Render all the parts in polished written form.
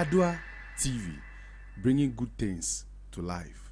Adua TV, bringing good things to life.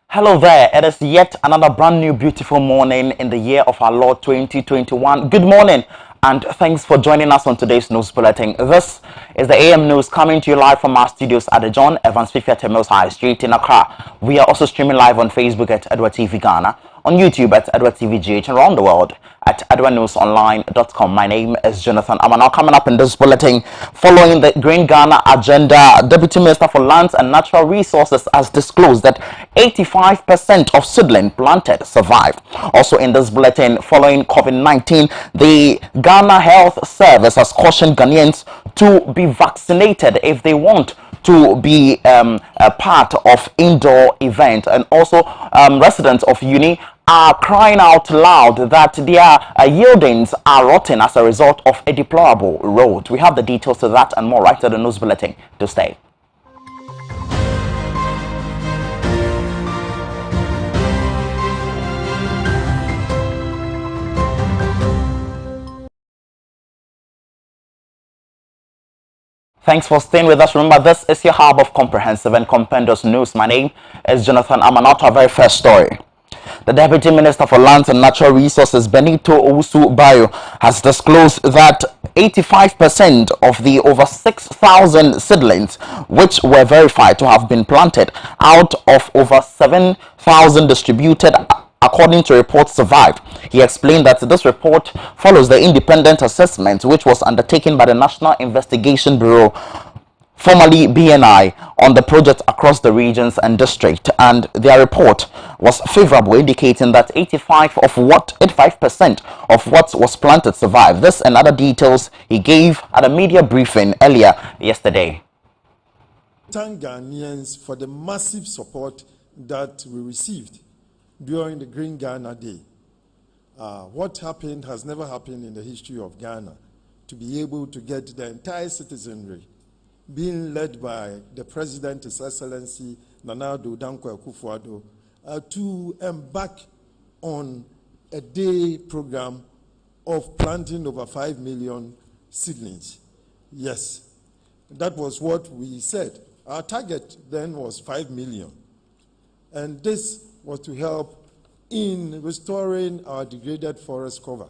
Hello there, it is yet another brand new beautiful morning in the year of our Lord 2021. Good morning and thanks for joining us on today's news bulletin. This is the AM News coming to you live from our studios at the John Evans Fifiate Mills High Street in Accra. We are also streaming live on Facebook at Edward TV Ghana, on YouTube at Edward TV GH, and around the world at edwardnewsonline.com. My name is Jonathan. I'm now coming up in this bulletin following the Green Ghana agenda. Deputy Minister for Lands and Natural Resources has disclosed that 85% of seedling planted survived. Also in this bulletin, following COVID-19, the Ghana Health Service has cautioned Ghanaians to be vaccinated if they want to be a part of indoor event. And also residents of Uni are crying out loud that their yieldings are rotten as a result of a deplorable road. We have the details to that and more right at the news bulletin. To stay. Thanks for staying with us. Remember, this is your hub of comprehensive and compendious news. My name is Jonathan. I'm on our very first story. The Deputy Minister for Lands and Natural Resources, Benito Owusu-Bayo, has disclosed that 85% of the over 6,000 seedlings which were verified to have been planted out of over 7,000 distributed according to reports survived. He explained that this report follows the independent assessment which was undertaken by the National Investigation Bureau, formerly BNI, on the project across the regions and district, and their report was favorable, indicating that 85% of what was planted survived. This and other details he gave at a media briefing earlier yesterday. Thank Ghanaians for the massive support that we received during the Green Ghana Day. What happened has never happened in the history of Ghana, to be able to get the entire citizenry, being led by the President, His Excellency Nana Addo Dankwa Akufo-Addo, to embark on a day program of planting over 5 million seedlings. Yes, that was what we said. Our target then was 5 million. And this was to help in restoring our degraded forest cover.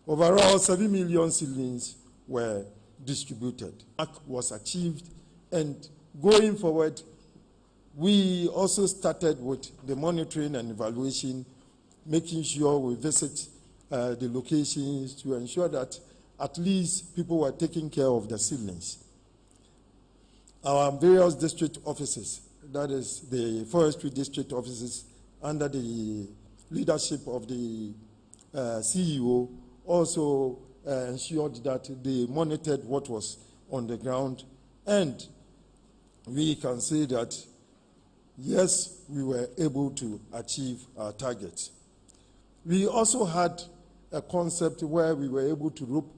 Overall, 7 million seedlings were distributed. That was achieved, and going forward, we also started with the monitoring and evaluation, making sure we visit the locations to ensure that at least people were taking care of the seedlings. Our various district offices, that is the forestry district offices, under the leadership of the CEO, also ensured that they monitored what was on the ground, and we can say that yes, we were able to achieve our targets. We also had a concept where we were able to rope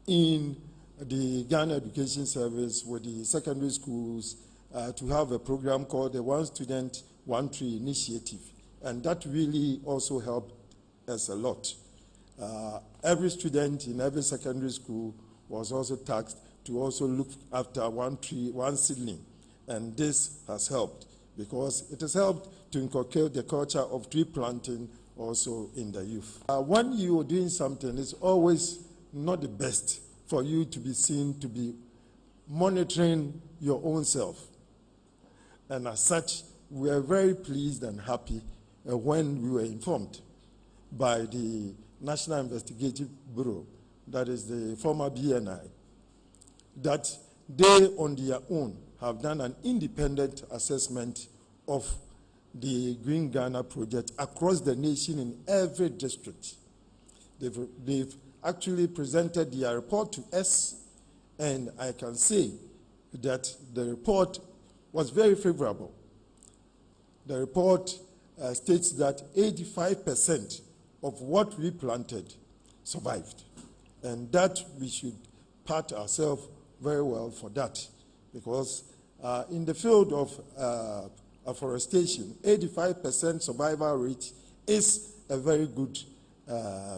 in the Ghana Education Service with the secondary schools to have a program called the One Student, One Tree Initiative, and that really also helped us a lot. Every student in every secondary school was also tasked to also look after one tree, one seedling, and this has helped because it has helped to inculcate the culture of tree planting also in the youth. When you are doing something, it's always not the best for you to be seen to be monitoring your own self. And as such, we are very pleased and happy when we were informed by the National Investigative Bureau, that is the former BNI, that they on their own have done an independent assessment of the Green Ghana project across the nation in every district. They've actually presented their report to us, and I can say that the report was very favorable. The report states that 85% of what we planted survived, and that we should pat ourselves very well for that, because in the field of afforestation, 85% survival rate is a very good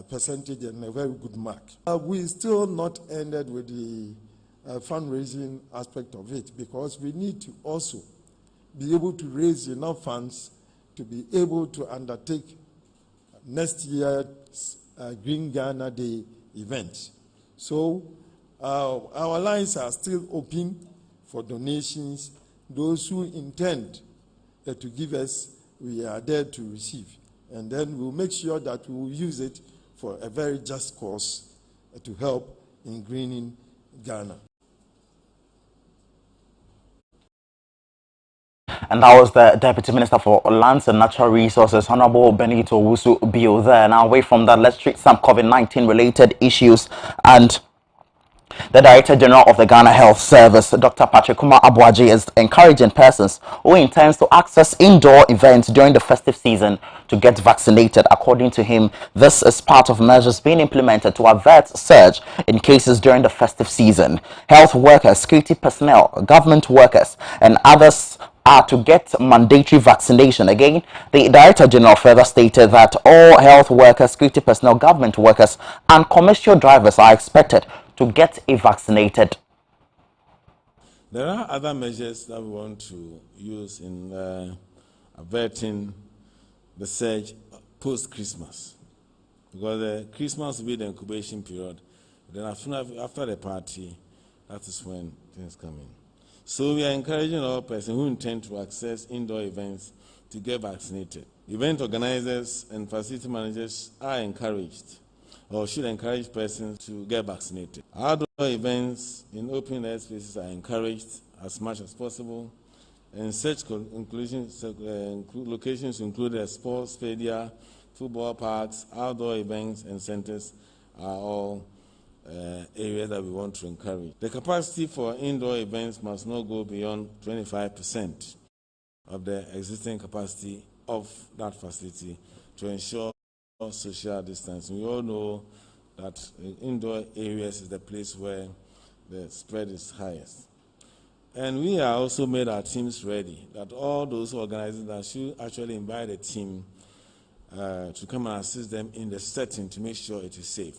percentage and a very good mark. We still not ended with the fundraising aspect of it, because we need to also be able to raise enough funds to be able to undertake next year's Green Ghana Day event. So our lines are still open for donations. Those who intend to give us, we are there to receive. And then we'll make sure that we will use it for a very just cause to help in greening Ghana. And that was the Deputy Minister for Lands and Natural Resources, Honorable Benito Wusu Bio there. Now, away from that, let's treat some COVID-19 related issues. And the Director General of the Ghana Health Service, Dr. Patrick Kumar Abuaji, is encouraging persons who intend to access indoor events during the festive season to get vaccinated. According to him, this is part of measures being implemented to avert surge in cases during the festive season. Health workers, security personnel, government workers, and others are to get mandatory vaccination. Again, the Director General further stated that all health workers, security personnel, government workers, and commercial drivers are expected to get vaccinated. There are other measures that we want to use in averting the surge post-Christmas, because Christmas will be the incubation period. Then after the party, that is when things come in. So we are encouraging all persons who intend to access indoor events to get vaccinated. Event organizers and facility managers are encouraged, or should encourage persons to get vaccinated. Outdoor events in open air spaces are encouraged as much as possible, and such locations include sports stadia, football parks, outdoor events and centers are all areas that we want to encourage. The capacity for indoor events must not go beyond 25% of the existing capacity of that facility to ensure social distancing. We all know that indoor areas is the place where the spread is highest. And we are also made our teams ready, that all those organizers that should actually invite a team to come and assist them in the setting to make sure it is safe.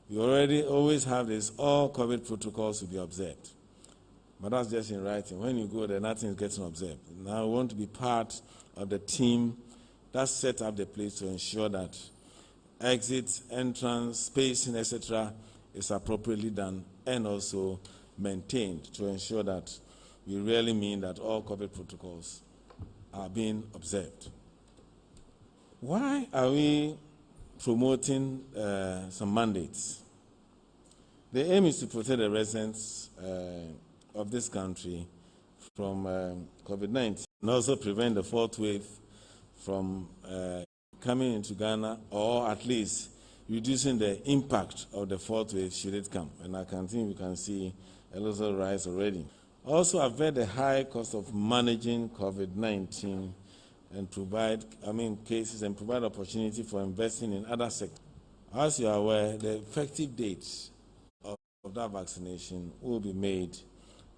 We already always have this, all COVID protocols to be observed. But that's just in writing. When you go there, nothing is getting observed. Now we want to be part of the team that set up the place to ensure that exit, entrance, spacing, etc. is appropriately done and also maintained to ensure that we really mean that all COVID protocols are being observed. Why are we promoting some mandates? The aim is to protect the residents of this country from COVID-19 and also prevent the fourth wave from coming into Ghana, or at least reducing the impact of the fourth wave should it come. And I can think we can see a little rise already. Also avert the high cost of managing COVID-19 and provide cases and provide opportunity for investing in other sectors. As you are aware, the effective date of that vaccination will be made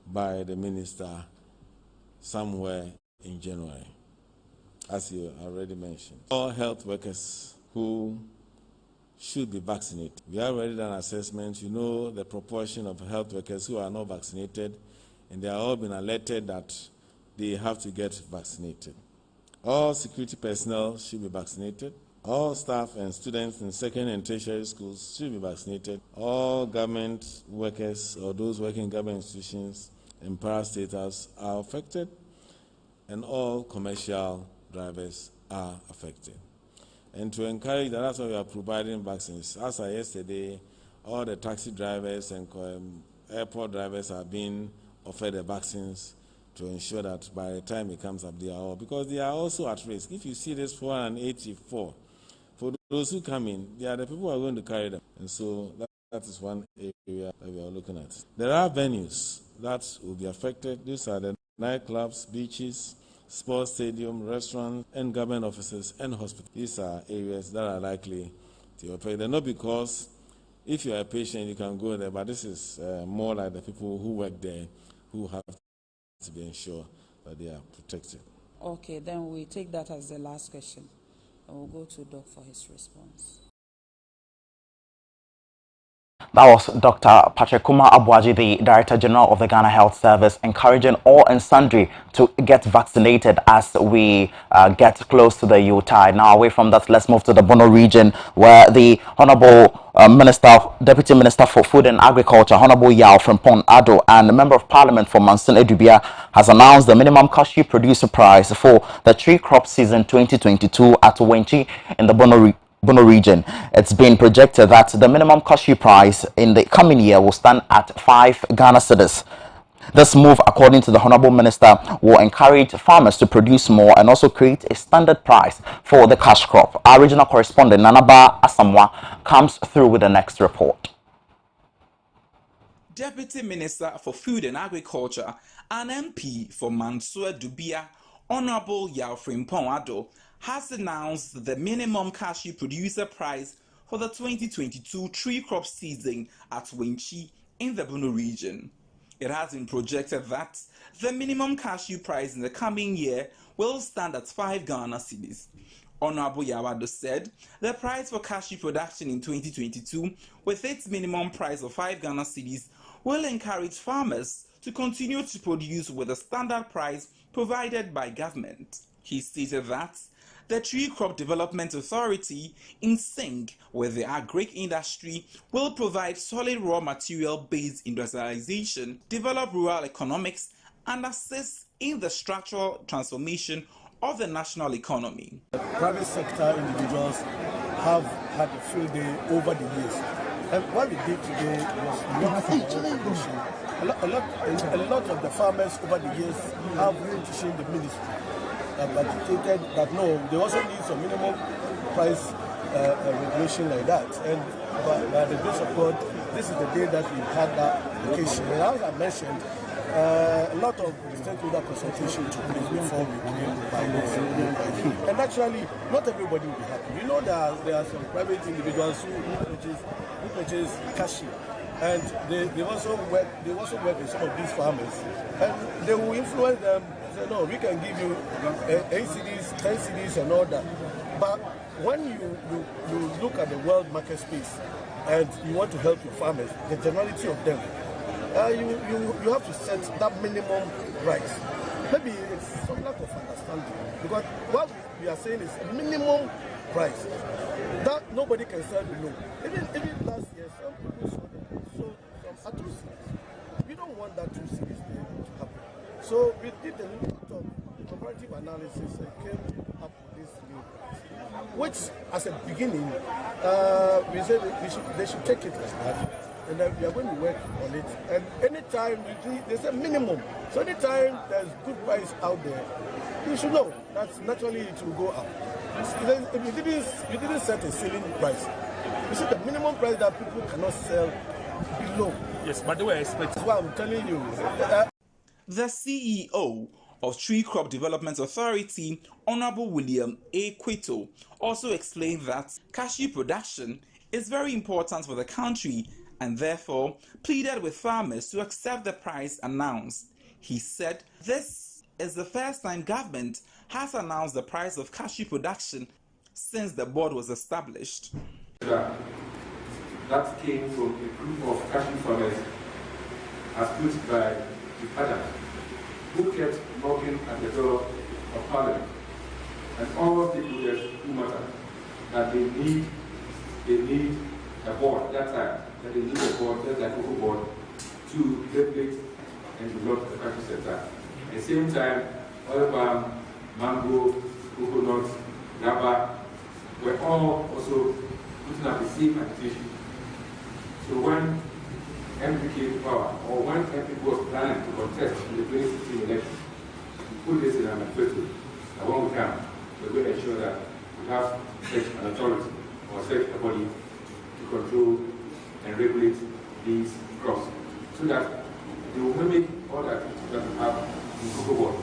by the minister somewhere in January, as you already mentioned. All health workers who should be vaccinated. We have already done assessments. You know the proportion of health workers who are not vaccinated, and they are all been alerted that they have to get vaccinated. All security personnel should be vaccinated. All staff and students in secondary and tertiary schools should be vaccinated. All government workers or those working in government institutions and parastatals are affected, and all commercial drivers are affected. And to encourage that, that's why we are providing vaccines. As of yesterday, all the taxi drivers and airport drivers are being offered the vaccines to ensure that by the time it comes up, they are all, because they are also at risk. If you see this 484, for those who come in, they are the people who are going to carry them. And so that is one area that we are looking at. There are venues that will be affected. These are the nightclubs, beaches, sports stadium, restaurants, and government offices and hospitals. These are areas that are likely to affect. They're not because if you are a patient, you can go there, but this is more like the people who work there who have to be ensured that they are protected. Okay, then we take that as the last question. And we'll go to Doc for his response. That was Dr. Patrick Kuma Abuaji, the Director General of the Ghana Health Service, encouraging all and sundry to get vaccinated as we get close to the Yuletide. Now, away from that, let's move to the Bono region, where the Honorable Deputy Minister for Food and Agriculture, Honorable Yao Frimpong Ado, and the Member of Parliament for Manson Edubia has announced the minimum cashew producer price for the tree crop season 2022 at Wenchi in the Bono region. It's been projected that the minimum cashew price in the coming year will stand at 5 Ghana cedis. This move, according to the Honorable Minister, will encourage farmers to produce more and also create a standard price for the cash crop. Our regional correspondent, Nanaba Asamwa, comes through with the next report. Deputy Minister for Food and Agriculture and MP for Mansour Dubia, Honorable Yao Frimpong Ado, has announced the minimum cashew producer price for the 2022 tree crop season at Wenchi in the Bono region. It has been projected that the minimum cashew price in the coming year will stand at 5 Ghana cedis. Honorable Yawado said the price for cashew production in 2022, with its minimum price of 5 Ghana cedis, will encourage farmers to continue to produce with a standard price provided by government. He stated that the Tree Crop Development Authority, in sync with the agric industry, will provide solid raw material-based industrialization, develop rural economics, and assist in the structural transformation of the national economy. Private sector individuals have had a field day over the years. And what we did today was not competition. A lot of the farmers over the years have petitioned the ministry that stated that no, they also need some minimum price regulation like that. And by the grace of God, this is the day that we had that occasion. And as I mentioned, a lot of stakeholder consultation took place before we came by this. And actually, not everybody will be happy. You know that there are some private individuals who purchase cashew, and they also work with some of these farmers, and they will influence them. Say, no, we can give you 8 CDs, 10 CDs, and all that. But when you look at the world market space and you want to help your farmers, the generality of them, you have to set that minimum price. Maybe it's some lack of understanding, because what we are saying is a minimum price that nobody can sell below. Even last year, some people sold some at 2 cities. We don't want that 2 cities to happen. So we did a lot of comparative analysis and came up with this new price, which, as a beginning, we said they should take it like that. And then we are going to work on it. And anytime there's a minimum. So anytime there's good price out there, you should know that naturally it will go up. If you didn't set a ceiling price, you see the minimum price that people cannot sell below. Yes, but they were expecting. That's what I'm telling you. The CEO of Tree Crop Development Authority, Honorable William A. Quito, also explained that cashew production is very important for the country and therefore pleaded with farmers to accept the price announced. He said this is the first time government has announced the price of cashew production since the board was established. That came from a group of cashew farmers as put by the father, who kept knocking at the door of Parliament and all stakeholders who matter that they need a board at that time, that they need a board, just like Cocoa Board, to regulate and develop the factory sector. At the same time, oil palm, mango, coconut, rubber were all also putting up the same agitation. So when MP came to power, or when MP was planning to contest in the 2016 election, we put this in our manifesto that when we come, we're going to ensure that we have such an authority or such a body to control and regulate these crops, so that they will mimic all the activities that we have in Cocoa Board.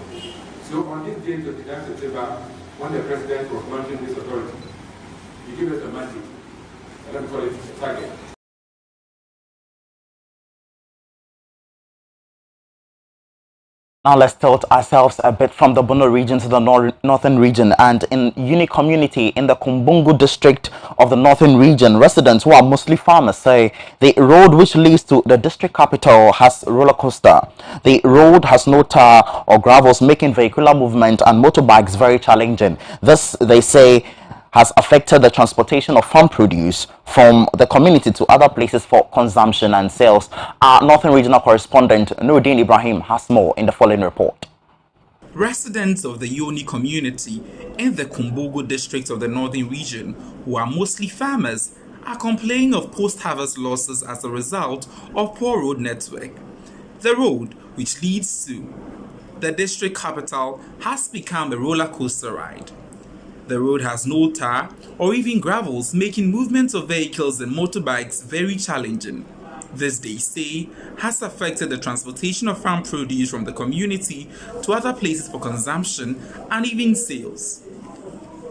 So on this date of the 9th September, when the president was launching this authority, he gave us a mandate, and let me call it a target. Now let's tilt ourselves a bit from the Bono region to the northern region, and in Uni community in the Kumbungu district of the northern region, residents who are mostly farmers say the road which leads to the district capital has roller coaster. The road has no tar or gravels, making vehicular movement and motorbikes very challenging. This, they say, has affected the transportation of farm produce from the community to other places for consumption and sales. Our Northern Regional correspondent Nuruddin Ibrahim has more in the following report. Residents of the Yoni community in the Kumbogo district of the Northern Region, who are mostly farmers, are complaining of post-harvest losses as a result of poor road network. The road, which leads to the district capital, has become a roller coaster ride. The road has no tar or even gravels, making movements of vehicles and motorbikes very challenging. This, they say, has affected the transportation of farm produce from the community to other places for consumption and even sales.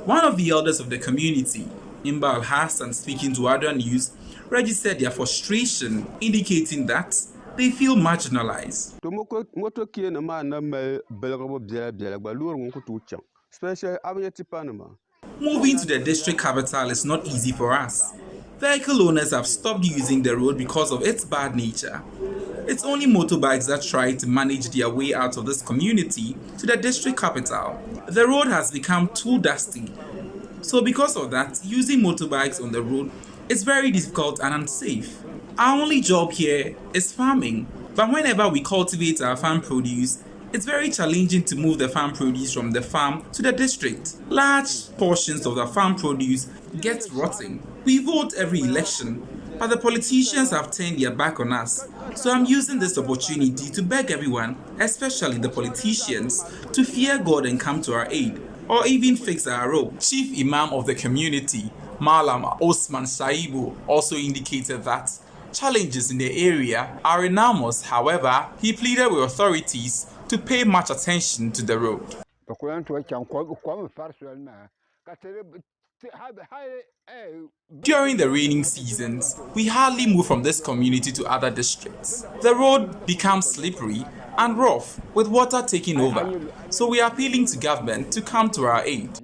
One of the elders of the community, Imba Al-Hassan, speaking to Adra News, registered their frustration, indicating that they feel marginalized. Moving to the district capital is not easy for us. Vehicle owners have stopped using the road because of its bad nature. It's only motorbikes that try to manage their way out of this community to the district capital. The road has become too dusty. So because of that, using motorbikes on the road is very difficult and unsafe. Our only job here is farming, but whenever we cultivate our farm produce, it's very challenging to move the farm produce from the farm to the district. Large portions of the farm produce get rotten. We vote every election, but the politicians have turned their back on us. So I'm using this opportunity to beg everyone, especially the politicians, to fear God and come to our aid, or even fix our road. Chief Imam of the community, Malam Osman Saibu, also indicated that challenges in the area are enormous. However, he pleaded with authorities to pay much attention to the road. During the raining seasons, we hardly move from this community to other districts. The road becomes slippery and rough with water taking over, so we are appealing to government to come to our aid.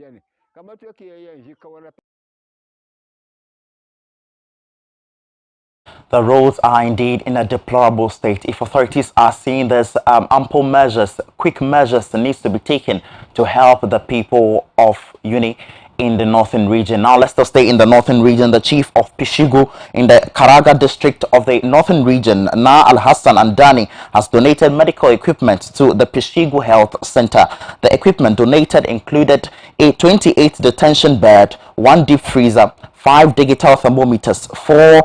The roads are indeed in a deplorable state. If authorities are seeing this, ample measures, quick measures needs to be taken to help the people of Uni in the northern region. Now let's still stay in the northern region. The chief of Pishigu in the Karaga district of the northern region, Na Al-Hassan Andani, has donated medical equipment to the Pishigu Health Center. The equipment donated included a 28 detention bed, 1 deep freezer, 5 digital thermometers, 4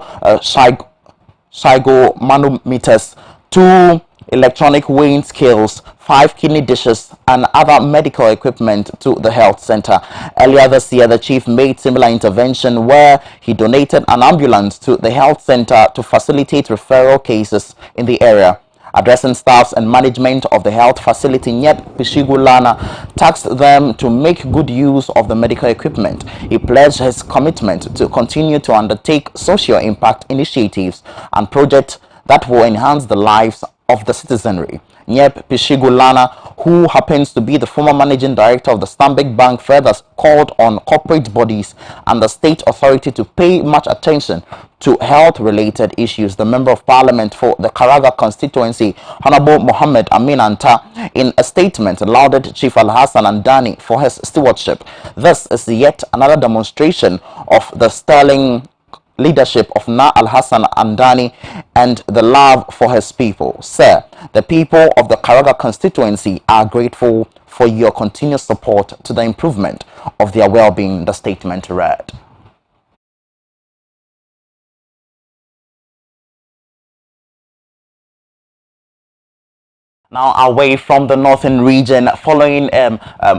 manometers, 2 electronic weighing scales, 5 kidney dishes, and other medical equipment to the health center. Earlier this year, the chief made similar intervention where he donated an ambulance to the health center to facilitate referral cases in the area. Addressing staffs and management of the health facility, Nyet Pishigulana tasked them to make good use of the medical equipment. He pledged his commitment to continue to undertake social impact initiatives and projects that will enhance the lives of the citizenry. Nyep Pishigulana, who happens to be the former managing director of the Stanbic Bank, further called on corporate bodies and the state authority to pay much attention to health-related issues. The Member of Parliament for the Karaga constituency, Honorable Mohammed Amin Anta, in a statement lauded Chief Alhassan Andani for his stewardship. This is yet another demonstration of the sterling leadership of Na Al-Hassan Andani and the love for his people. Sir, the people of the Karaga constituency are grateful for your continuous support to the improvement of their well-being, the statement read. Now, away from the northern region, following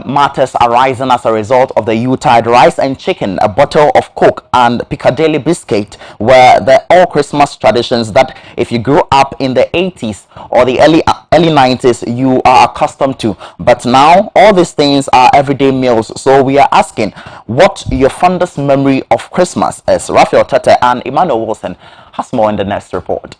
matters arising as a result of the Yuletide rice and chicken, a bottle of Coke and Piccadilly biscuit were the all Christmas traditions that if you grew up in the 80s or the early 90s, you are accustomed to. But now, all these things are everyday meals. So we are asking what your fondest memory of Christmas is. Raphael Tete and Emmanuel Wilson has more in the next report.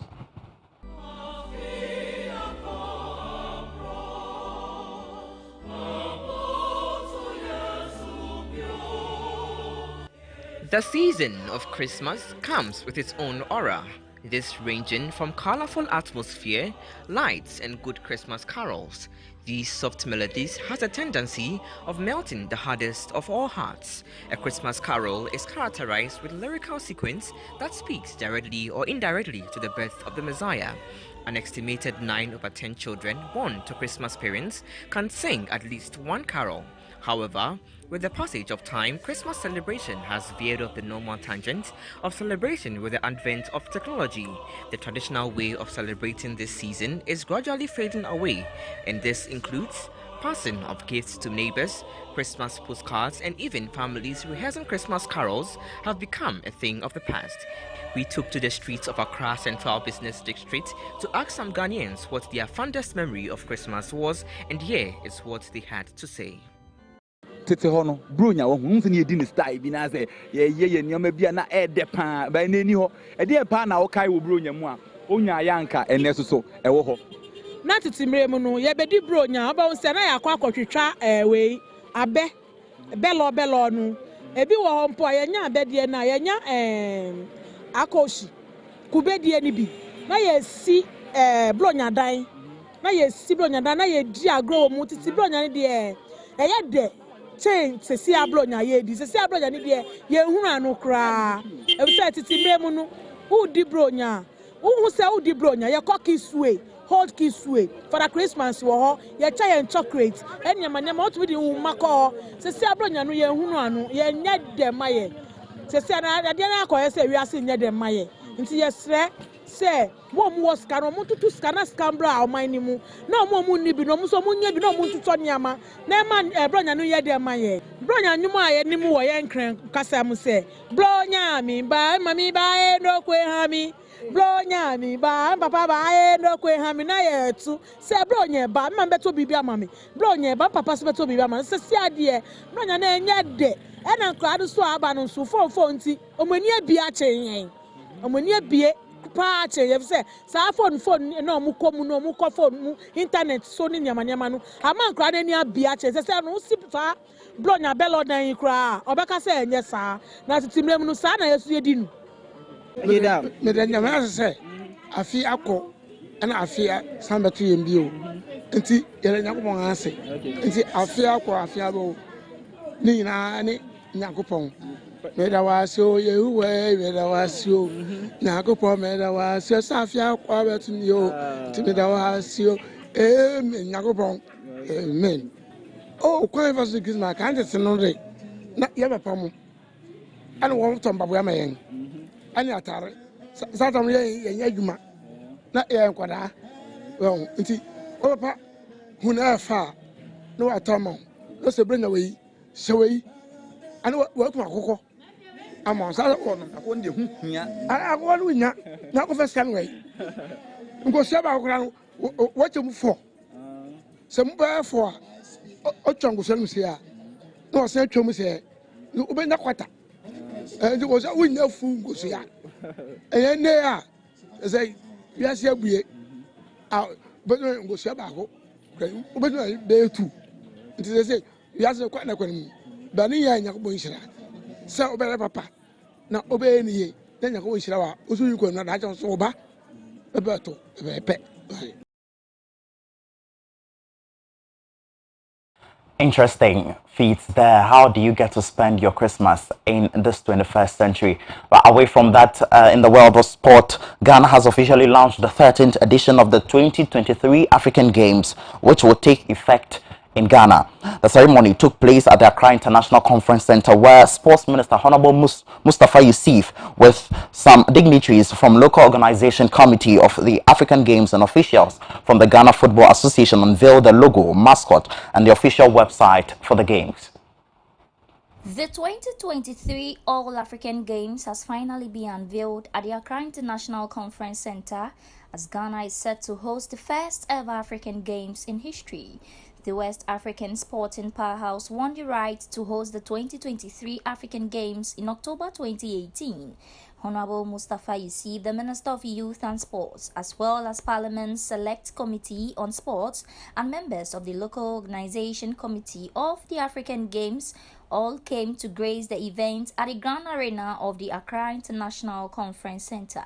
The season of Christmas comes with its own aura, this ranging from colorful atmosphere, lights and good Christmas carols. These soft melodies has a tendency of melting the hardest of all hearts. A Christmas carol is characterized with lyrical sequence that speaks directly or indirectly to the birth of the Messiah. An estimated 9 over 10 children born to Christmas parents can sing at least one carol. However, with the passage of time, Christmas celebration has veered off the normal tangent of celebration with the advent of technology. The traditional way of celebrating this season is gradually fading away, and this includes passing of gifts to neighbors, Christmas postcards, and even families rehearsing Christmas carols have become a thing of the past. We took to the streets of Accra Central Business District to ask some Ghanaians what their fondest memory of Christmas was, and here is what they had to say. Tete hono bronya wo hu se ne di ne style bi na say ye nyoma bia na e de pa ba na ni ho e de pa na wo kai wo bronya mu a onya yanka ene so e wo ho na tete mre mu no ye be di bronya ba won se na ya kwa kwotwetwa we abe belo no ebi wo ho mpo ye nya abe de na ye nya akoshi kubedie ni bi na ye si bronya dan na ye si bronya dan na ye di agro mu tete bronya ni de ye de chain sesi abronya ye di sesi abronya ni de ye hunu anu kra e bi se titi mremu no who di bronya who say who di bronya ye cocky sway hold key sway for the Christmas wo ho ye cha ye chocolate enyama otu di wu makọ sesi abronya no ye hunu anu ye nya de maye sesi na de na akọ se wi ase nya de maye nti ye sre se mo mu was kan mo tutu skana scambra o man ni mu na mo ni bi no mo so mo nya bi no mo tutu niama na ma bronya no ye de maye bronya nyum a ye ni mu wo ye nkran kasa mu se bronya mi ba mami ba e no kwe ha mi bronya mi ba papa ba e no kwe ha mi na ye tu se bronya ba ma beto bibi ama mi bronya ba papa se beto bibi ama se si ade bronya na enya de e na nkra so aba no so fo nti omani abi a chen omani abi patch you say sa phone no mu ko phone mu internet so ni nyama no ama nkra na ni abia che say no sipa blonya belo dan kra obeka say enye sa na titimrem no sa na yesu yedi nu me da nyama say afi akọ na afi sambeto yembio nti yele nyakopon ase nti afi akọ afi abo ni na ni nyakopon meda wasio yehuwe meda wasio nyakopon meda wasio safia kwa betunio ti meda wasio amen nyakopon amen oh kwa verse Christmas kan te no re na ye be pam ana wo tomba bo ya mayen ani atare satam ye adwuma na ye nkwada won nti o papa huna fa no atama no se brenya we shewei ana wo kuma kokko ama sa ko no ko ndi hu hia ko no nya na ko fesa no yi ngo se ba ko ran wo chemu fo se mu ba fo o chongo se no se a no se twemu se o be na kwata ndi ko se wo nya fu ngo se a ne a se ya se abue obedun go sia ba ko obedun be tu nti say ya se kwa na kwa mu ba ni ya nya ko bo nhira sa obere papa na obere ni ye na nya ko nhira wa osu yi ko na da ja so ba ebe to ebe pe. Interesting feats there. How do you get to spend your Christmas in this 21st century? But away from that, in the world of sport, Ghana has officially launched the 13th edition of the 2023 African Games, which will take effect in Ghana. The ceremony took place at the Accra International Conference Center, where Sports Minister Honorable Mustafa Yusuf, with some dignitaries from local organization committee of the African Games and officials from the Ghana Football Association, unveiled the logo, mascot, and the official website for the Games. The 2023 All-African Games has finally been unveiled at the Accra International Conference Center, as Ghana is set to host the first ever African Games in history. The West African sporting powerhouse won the right to host the 2023 African Games in October 2018. Honorable Mustafa Yusuf, the Minister of Youth and Sports, as well as Parliament's Select Committee on Sports and members of the local organization committee of the African Games, all came to grace the event at the Grand Arena of the Accra International Conference Center.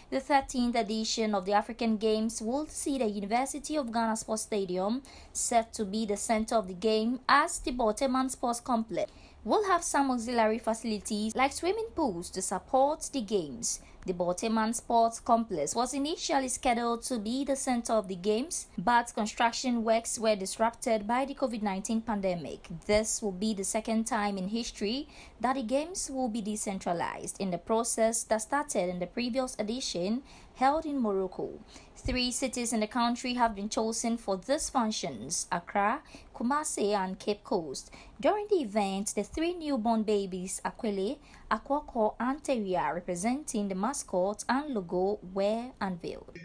The 13th edition of the African Games will see the University of Ghana Sports Stadium set to be the center of the game, as the Boteman Sports Complex will have some auxiliary facilities like swimming pools to support the games. The Boteman Sports Complex was initially scheduled to be the center of the games, but construction works were disrupted by the COVID-19 pandemic. This will be the second time in history that the games will be decentralized, in the process that started in the previous edition held in Morocco. 3 cities in the country have been chosen for these functions: Accra, Kumasi, and Cape Coast. During the event, the 3 newborn babies, Akwele, Akwoko, and Teria, representing the mascot and logo, were unveiled.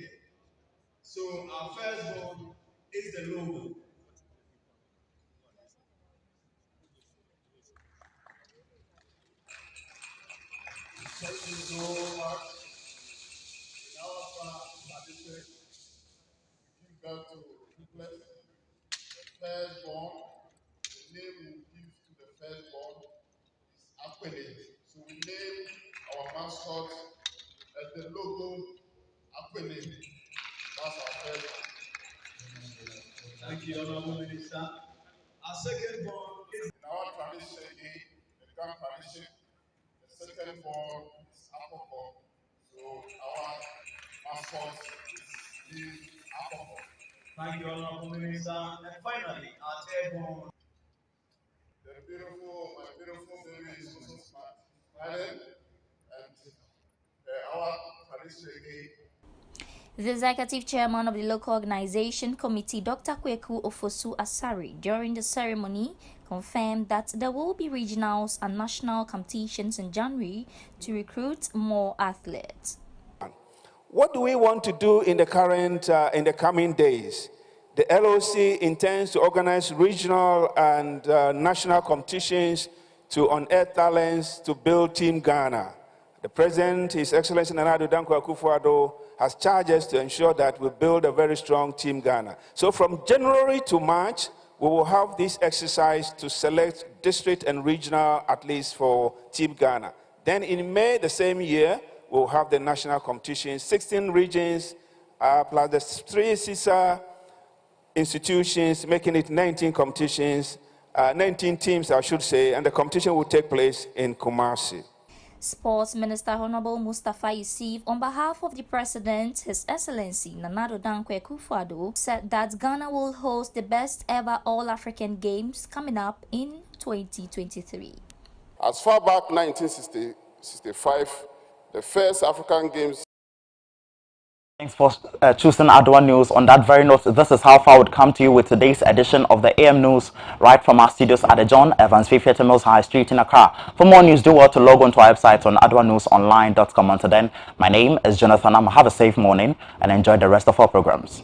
So our first one is the logo. Thank you so much. In our participate, give birth to triplets. The firstborn, the name we give to the firstborn is Akwele. So we name our mascot as the logo Akwele. That's our first one. Thank you, Honorable Minister. Our second born is in our tradition again, the Ghana tradition. The second born is Akoko. So our mascot is Akoko. Thank you, Honorable Minister. And finally, our third born. My beautiful baby is also smiling. And our tradition again. The executive chairman of the local organization committee, Dr. Kweku Ofosu Asari, during the ceremony confirmed that there will be regionals and national competitions in January to recruit more athletes. What do we want to do in the coming days? The LOC intends to organize regional and national competitions to unearth talents to build Team Ghana. The President, His Excellency Nana Addo Dankwa Akufo-Addo, has charged us to ensure that we build a very strong Team Ghana. So from January to March, we will have this exercise to select district and regional athletes for Team Ghana. Then in May the same year, we'll have the national competition, 16 regions, plus the 3 CISA institutions, making it 19 competitions, 19 teams, I should say, and the competition will take place in Kumasi. Sports Minister Honorable Mustafa Yusuf, on behalf of the President, His Excellency Nana Addo Dankwa Akufo-Addo, said that Ghana will host the best ever All-African Games coming up in 2023. As far back 1965, the first African Games. Thanks for choosing Adwa News. On that very note, this is how far I would come to you with today's edition of the AM News, right from our studios at the John Evans Fifiate Mills High Street in Accra. For more news, do well to log on to our website on adwanewsonline.com. Until then, my name is Jonathan. Have a safe morning and enjoy the rest of our programs.